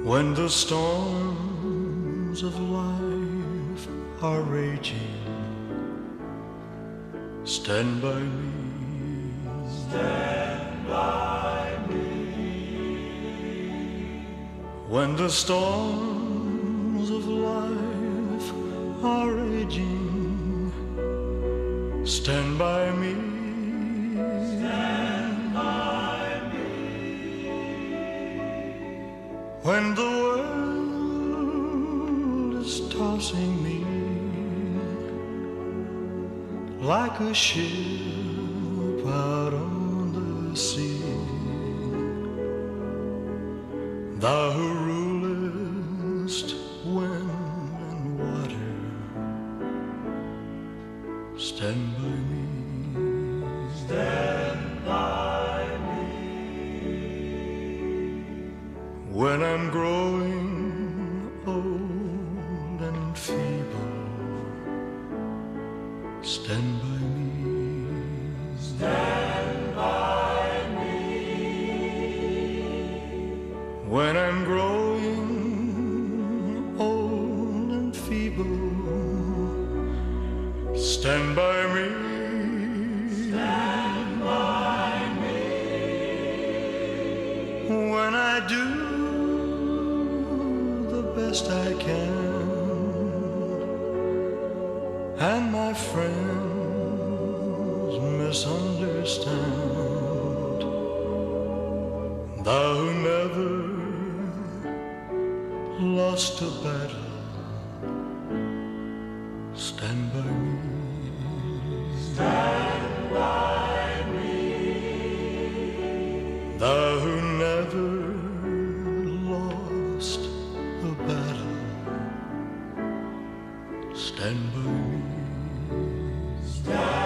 When the storms of life are raging, stand by me. Stand by me. When the storms of life are raging, stand by me. Stand by me. When the world is tossing me like a ship out on the sea, thou who rulest wind and water, stand by me. Stand by me. When I'm growing old and feeble, stand by me. Stand by me. When I'm growing old and feeble, stand by me. Stand by me. When I do the best I can, and my friends misunderstand, thou who never lost a battle, stand by me. Stand by me. Thou who never lost a battle, stand by me. Stand